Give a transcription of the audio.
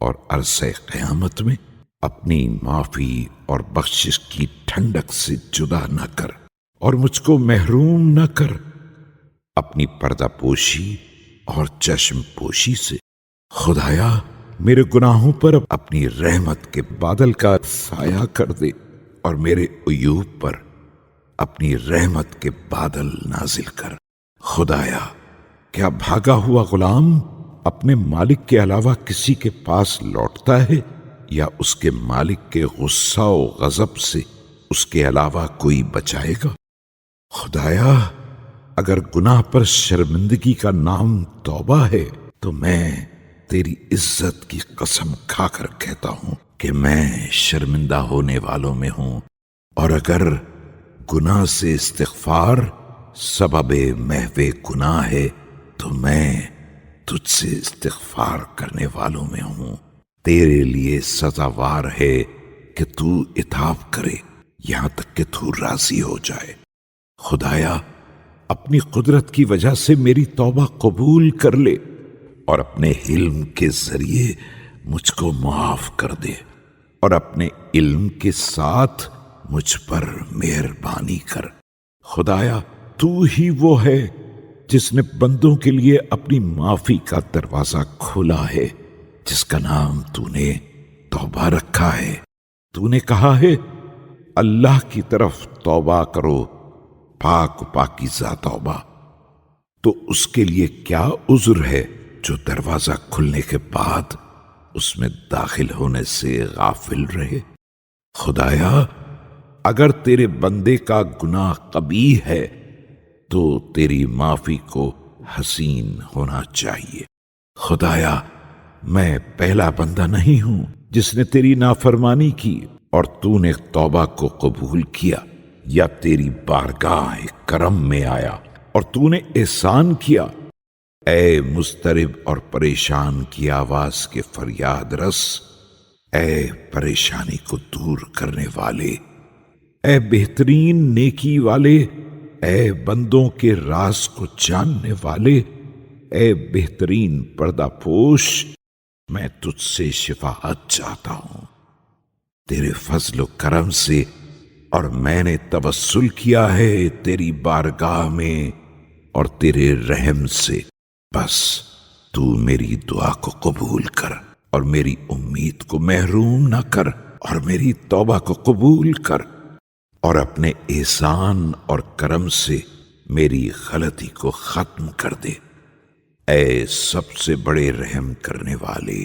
اور عرصہ قیامت میں اپنی معافی اور بخشش کی ٹھنڈک سے جدا نہ کر اور مجھ کو محروم نہ کر اپنی پردہ پوشی اور چشم پوشی سے۔ خدایا میرے گناہوں پر اپنی رحمت کے بادل کا سایہ کر دے اور میرے عیوب پر اپنی رحمت کے بادل نازل کر۔ خدایا کیا بھاگا ہوا غلام اپنے مالک کے علاوہ کسی کے پاس لوٹتا ہے، یا اس کے مالک کے غصہ و غضب سے اس کے علاوہ کوئی بچائے گا؟ خدایا اگر گناہ پر شرمندگی کا نام توبہ ہے تو میں تیری عزت کی قسم کھا کر کہتا ہوں کہ میں شرمندہ ہونے والوں میں ہوں، اور اگر گناہ سے استغفار سبب محو گناہ ہے تو میں تجھ سے استغفار کرنے والوں میں ہوں۔ تیرے لیے سزاوار ہے کہ تو عتاب کرے یہاں تک کہ تو راضی ہو جائے۔ خدایا اپنی قدرت کی وجہ سے میری توبہ قبول کر لے اور اپنے علم کے ذریعے مجھ کو معاف کر دے، اور اپنے علم کے ساتھ مجھ پر مہربانی کر۔ خدایا تو ہی وہ ہے جس نے بندوں کے لیے اپنی معافی کا دروازہ کھولا ہے، جس کا نام تو نے توبہ رکھا ہے۔ تو نے کہا ہے اللہ کی طرف توبہ کرو، پاک و پاکیزہ توبہ۔ تو اس کے لیے کیا عذر ہے جو دروازہ کھلنے کے بعد اس میں داخل ہونے سے غافل رہے؟ خدایا اگر تیرے بندے کا گناہ قبیح ہے تو تیری معافی کو حسین ہونا چاہیے۔ خدایا میں پہلا بندہ نہیں ہوں جس نے تیری نافرمانی کی اور تو نے توبہ کو قبول کیا، یا تیری بارگاہ کرم میں آیا اور تو نے احسان کیا۔ اے مضطرب اور پریشان کی آواز کے فریاد رس، اے پریشانی کو دور کرنے والے، اے بہترین نیکی والے، اے بندوں کے راز کو جاننے والے، اے بہترین پردہ پوش، میں تجھ سے شفاعت چاہتا ہوں تیرے فضل و کرم سے، اور میں نے توسل کیا ہے تیری بارگاہ میں اور تیرے رحم سے۔ بس تو میری دعا کو قبول کر اور میری امید کو محروم نہ کر، اور میری توبہ کو قبول کر، اور اپنے احسان اور کرم سے میری غلطی کو ختم کر دے۔ اے سب سے بڑے رحم کرنے والے،